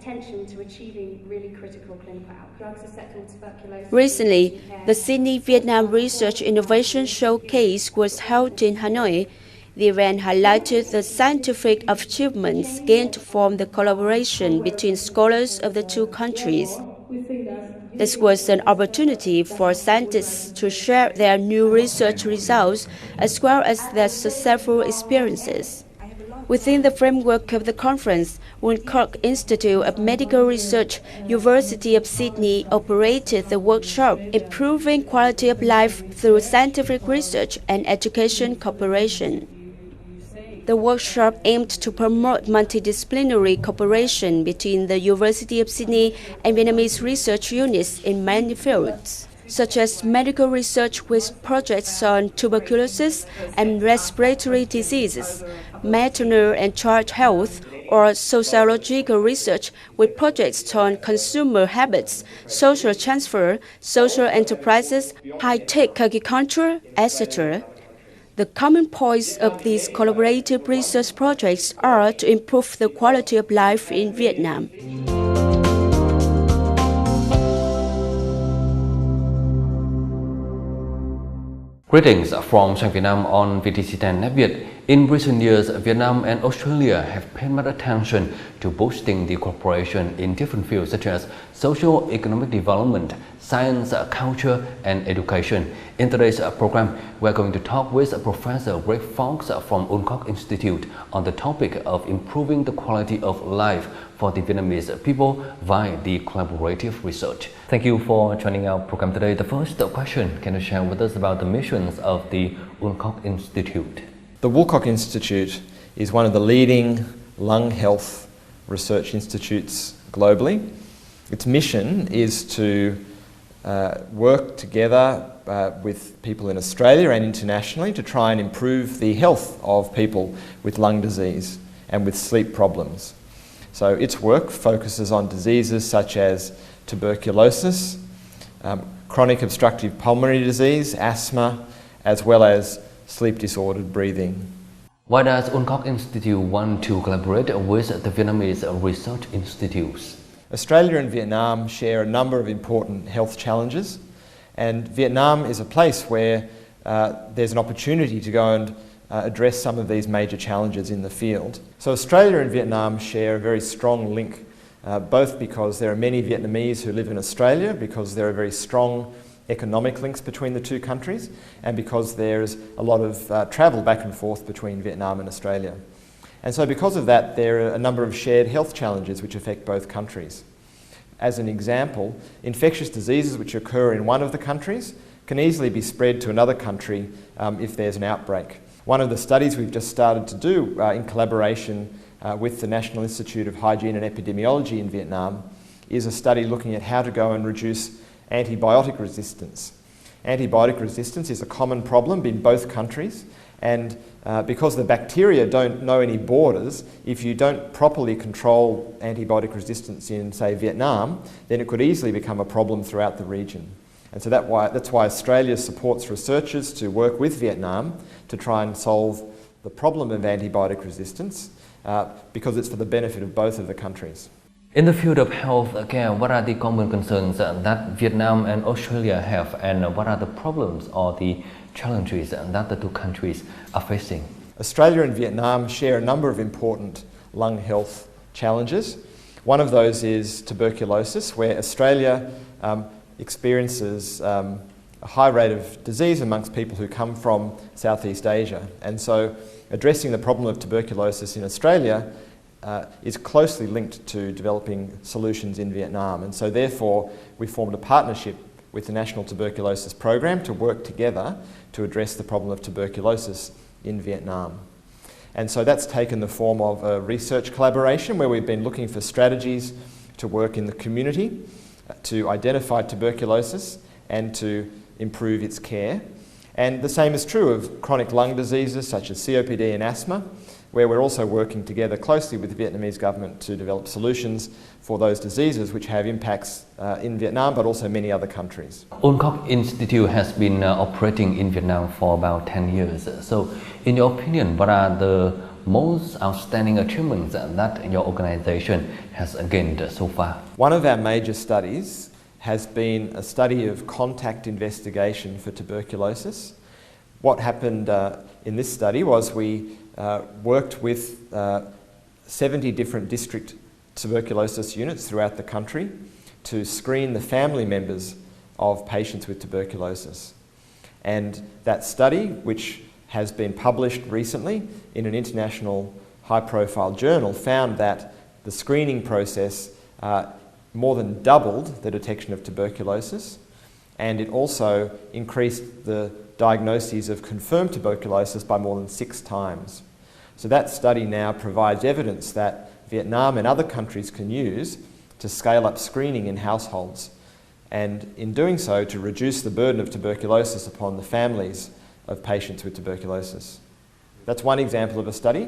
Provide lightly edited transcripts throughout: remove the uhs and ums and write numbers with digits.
attention to achieving really critical clinical outcomes. Drugs are set on tuberculosis. Recently, the Sydney Vietnam Research Innovation Showcase was held in Hanoi. The event highlighted the scientific achievements gained from the collaboration between scholars of the two countries. This was an opportunity for scientists to share their new research results as well as their successful experiences. Within the framework of the conference, Woodcock Institute of Medical Research, University of Sydney operated the workshop Improving Quality of Life through Scientific Research and Education Cooperation. The workshop aimed to promote multidisciplinary cooperation between the University of Sydney and Vietnamese research units in many fields, such as medical research with projects on tuberculosis and respiratory diseases, maternal and child health, or sociological research with projects on consumer habits, social transfer, social enterprises, high-tech agriculture, etc. The common points of these collaborative research projects are to improve the quality of life in Vietnam. Greetings from Vietnam on VTC10 Netviet. In recent years, Vietnam and Australia have paid much attention to boosting the cooperation in different fields such as socio-economic development, science, culture, and education. In today's program, we're going to talk with Professor Greg Fox from Woodcock Institute on the topic of improving the quality of life for the Vietnamese people via the collaborative research. Thank you for joining our program today. The first question, can you share with us about the missions of the Woodcock Institute? The Woodcock Institute is one of the leading lung health research institutes globally. Its mission is to work together with people in Australia and internationally to try and improve the health of people with lung disease and with sleep problems. So its work focuses on diseases such as tuberculosis, chronic obstructive pulmonary disease, asthma, as well as sleep-disordered breathing. Why does Woodcock Institute want to collaborate with the Vietnamese research institutes? Australia and Vietnam share a number of important health challenges, and Vietnam is a place where there's an opportunity to go and address some of these major challenges in the field. So Australia and Vietnam share a very strong link, both because there are many Vietnamese who live in Australia, because there are very strong economic links between the two countries, and because there's a lot of travel back and forth between Vietnam and Australia. And so because of that, there are a number of shared health challenges which affect both countries. As an example, infectious diseases which occur in one of the countries can easily be spread to another country if there's an outbreak. One of the studies we've just started to do in collaboration with the National Institute of Hygiene and Epidemiology in Vietnam is a study looking at how to go and reduce antibiotic resistance. Antibiotic resistance is a common problem in both countries, and because the bacteria don't know any borders, if you don't properly control antibiotic resistance in, say, Vietnam, then it could easily become a problem throughout the region. And so that's why Australia supports researchers to work with Vietnam to try and solve the problem of antibiotic resistance, because it's for the benefit of both of the countries. In the field of health care, what are the common concerns that Vietnam and Australia have, and what are the problems or the challenges that the two countries are facing? Australia and Vietnam share a number of important lung health challenges. One of those is tuberculosis, where Australia experiences a high rate of disease amongst people who come from Southeast Asia. And so addressing the problem of tuberculosis in Australia is closely linked to developing solutions in Vietnam. And so therefore we formed a partnership with the National Tuberculosis Program to work together to address the problem of tuberculosis in Vietnam. And so that's taken the form of a research collaboration where we've been looking for strategies to work in the community to identify tuberculosis and to improve its care. And the same is true of chronic lung diseases such as COPD and asthma, where we're also working together closely with the Vietnamese government to develop solutions for those diseases which have impacts in Vietnam but also many other countries. Woodcock Institute has been operating in Vietnam for about 10 years. So in your opinion, what are the most outstanding achievements that your organization has gained so far? One of our major studies has been a study of contact investigation for tuberculosis. What happened in this study was we worked with 70 different district tuberculosis units throughout the country to screen the family members of patients with tuberculosis. And that study, which has been published recently in an international high-profile journal, found that the screening process more than doubled the detection of tuberculosis, and it also increased the diagnoses of confirmed tuberculosis by more than 6 times. So that study now provides evidence that Vietnam and other countries can use to scale up screening in households, and in doing so to reduce the burden of tuberculosis upon the families of patients with tuberculosis. That's one example of a study.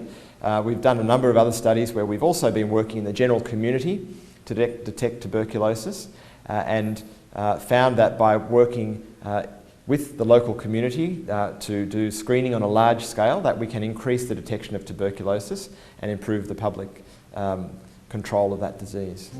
We've done a number of other studies where we've also been working in the general community to detect tuberculosis and found that by working with the local community to do screening on a large scale, that we can increase the detection of tuberculosis and improve the public control of that disease.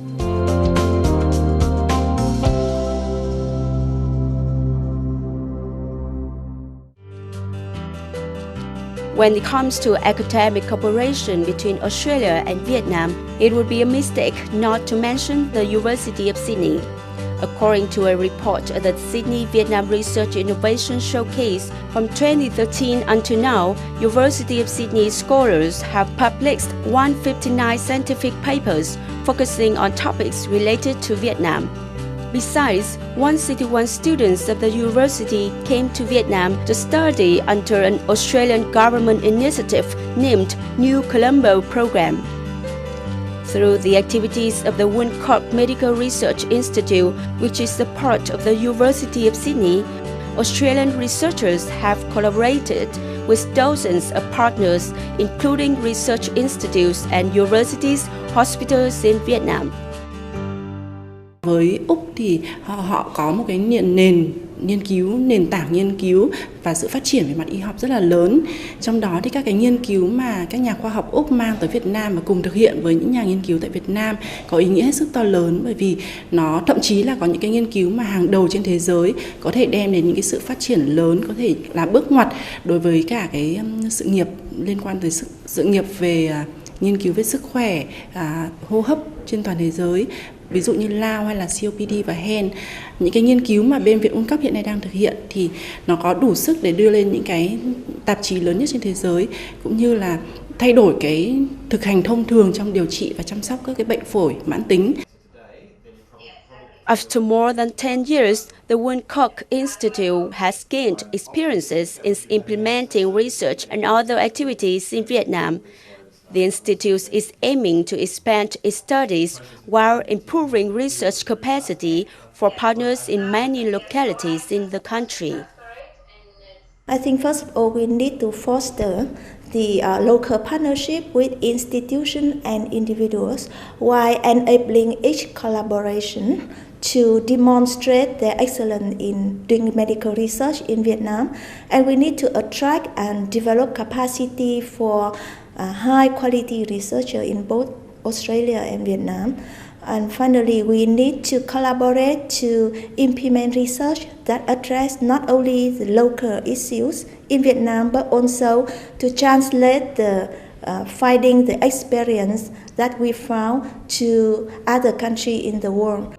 When it comes to academic cooperation between Australia and Vietnam, it would be a mistake not to mention the University of Sydney. According to a report at the Sydney Vietnam Research Innovation Showcase, from 2013 until now, University of Sydney scholars have published 159 scientific papers focusing on topics related to Vietnam. Besides, 161 students of the university came to Vietnam to study under an Australian government initiative named New Colombo Program. Through the activities of the Wooncock Medical Research Institute, which is a part of the University of Sydney, Australian researchers have collaborated with dozens of partners, including research institutes and universities, hospitals in Vietnam. Với Úc thì họ có một cái nền tảng nghiên cứu và sự phát triển về mặt y học rất là lớn. Trong đó thì các cái nghiên cứu mà các nhà khoa học Úc mang tới Việt Nam và cùng thực hiện với những nhà nghiên cứu tại Việt Nam có ý nghĩa hết sức to lớn, bởi vì nó thậm chí là có những cái nghiên cứu mà hàng đầu trên thế giới, có thể đem đến những cái sự phát triển lớn, có thể là bước ngoặt đối với cả cái sự nghiệp liên quan tới sự nghiệp về nghiên cứu về sức khỏe, hô hấp trên toàn thế giới. Ví dụ như lao hay là COPD và hen. Những cái nghiên cứu mà bên Viện Wooncock hiện nay đang thực hiện thì nó có đủ sức để đưa lên những cái tạp chí lớn nhất trên thế giới, cũng như là thay đổi cái thực hành thông thường trong điều trị và chăm sóc các cái bệnh phổi mãn tính. After more than 10 years, the Wooncock Institute has gained experiences in implementing research and other activities in Vietnam. The institute is aiming to expand its studies while improving research capacity for partners in many localities in the country. I think first of all we need to foster the local partnership with institutions and individuals while enabling each collaboration to demonstrate their excellence in doing medical research in Vietnam. And we need to attract and develop capacity for high quality researcher in both Australia and Vietnam. And finally, we need to collaborate to implement research that address not only the local issues in Vietnam, but also to translate the finding the experience that we found to other countries in the world.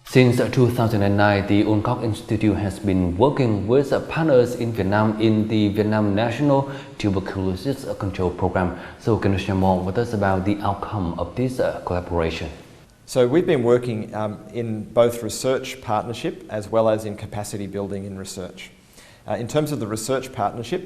Since 2009, the Wooncock Institute has been working with partners in Vietnam in the Vietnam National Tuberculosis Control Program. So can you share more with us about the outcome of this collaboration? So we've been working in both research partnership as well as in capacity building in research. In terms of the research partnership,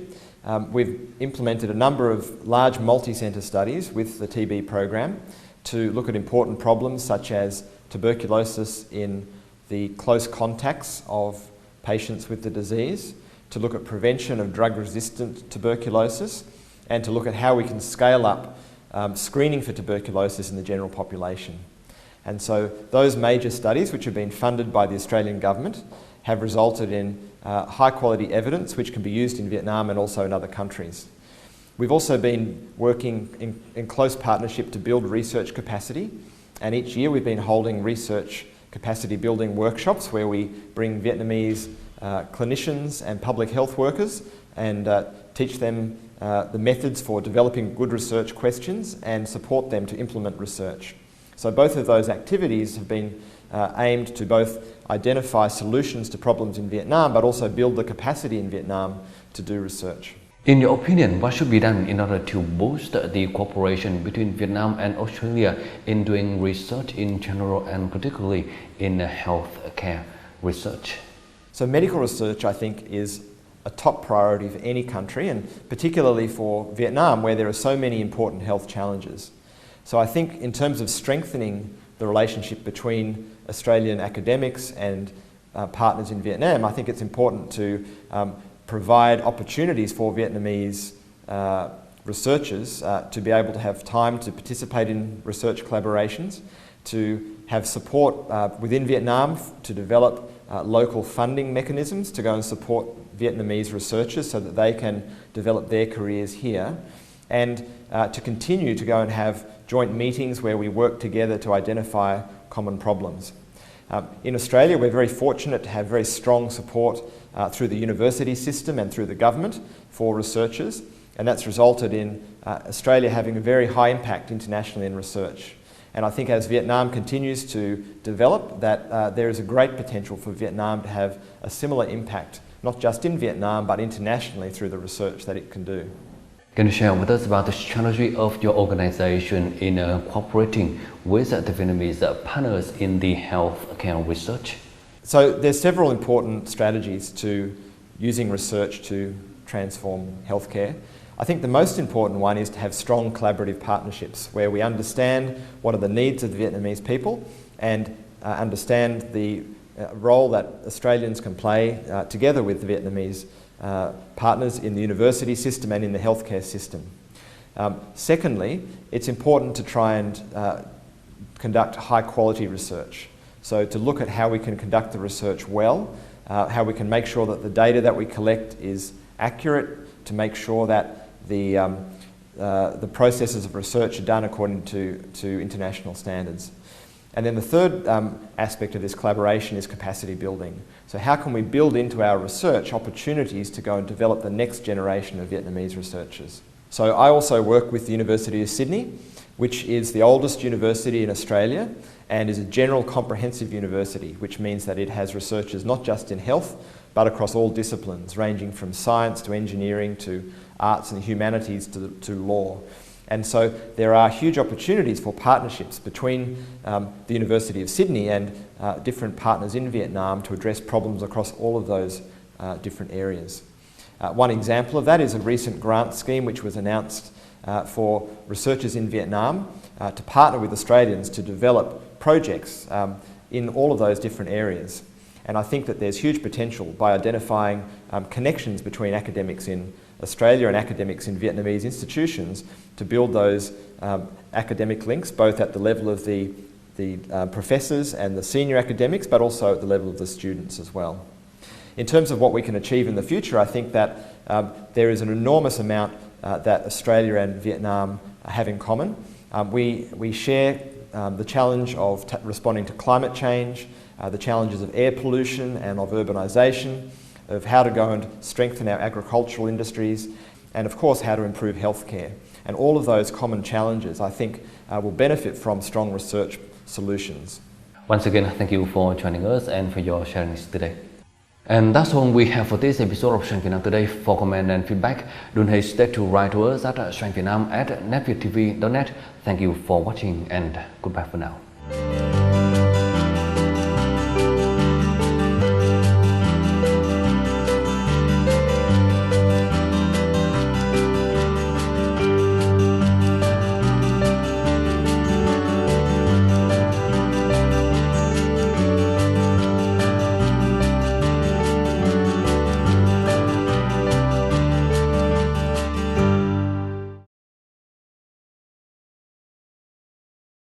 we've implemented a number of large multi-centre studies with the TB program to look at important problems such as tuberculosis in the close contacts of patients with the disease, to look at prevention of drug-resistant tuberculosis, and to look at how we can scale up screening for tuberculosis in the general population. And so those major studies, which have been funded by the Australian government, have resulted in high quality evidence which can be used in Vietnam and also in other countries. We've also been working in close partnership to build research capacity, and each year we've been holding research capacity building workshops where we bring Vietnamese clinicians and public health workers and teach them the methods for developing good research questions and support them to implement research. So both of those activities have been aimed to both identify solutions to problems in Vietnam but also build the capacity in Vietnam to do research. In your opinion, what should be done in order to boost the cooperation between Vietnam and Australia in doing research in general and particularly in healthcare research? So medical research, I think, is a top priority for any country, and particularly for Vietnam, where there are so many important health challenges. So I think in terms of strengthening the relationship between Australian academics and partners in Vietnam, I think it's important to provide opportunities for Vietnamese researchers to be able to have time to participate in research collaborations, to have support within Vietnam to develop local funding mechanisms to go and support Vietnamese researchers so that they can develop their careers here, and to continue to go and have joint meetings where we work together to identify common problems. In Australia, we're very fortunate to have very strong support through the university system and through the government for researchers, and that's resulted in Australia having a very high impact internationally in research. And I think as Vietnam continues to develop, that there is a great potential for Vietnam to have a similar impact, not just in Vietnam, but internationally through the research that it can do. Can you share with us about the strategy of your organization in cooperating with the Vietnamese partners in the healthcare research? So there's several important strategies to using research to transform healthcare. I think the most important one is to have strong collaborative partnerships where we understand what are the needs of the Vietnamese people and understand the role that Australians can play together with the Vietnamese partners in the university system and in the healthcare system. Secondly, it's important to try and conduct high quality research. So to look at how we can conduct the research well, how we can make sure that the data that we collect is accurate, to make sure that the processes of research are done according to international standards. And then the third aspect of this collaboration is capacity building. So how can we build into our research opportunities to go and develop the next generation of Vietnamese researchers? So I also work with the University of Sydney, which is the oldest university in Australia and is a general comprehensive university, which means that it has researchers not just in health, but across all disciplines, ranging from science to engineering to arts and humanities to law. And so there are huge opportunities for partnerships between the University of Sydney and different partners in Vietnam to address problems across all of those different areas. One example of that is a recent grant scheme which was announced for researchers in Vietnam to partner with Australians to develop projects in all of those different areas. And I think that there's huge potential by identifying connections between academics in Australia and academics in Vietnamese institutions to build those academic links, both at the level of the professors and the senior academics, but also at the level of the students as well. In terms of what we can achieve in the future, I think that there is an enormous amount that Australia and Vietnam have in common. We share the challenge of responding to climate change, the challenges of air pollution and of urbanisation, of how to go and strengthen our agricultural industries, and of course how to improve healthcare. And all of those common challenges, I think, will benefit from strong research solutions. Once again, thank you for joining us and for your sharing today. And that's all we have for this episode of Strength Vietnam today. For comment and feedback, don't hesitate to write to us at strengthvietnam@netviet.tv.net. Thank you for watching and goodbye for now.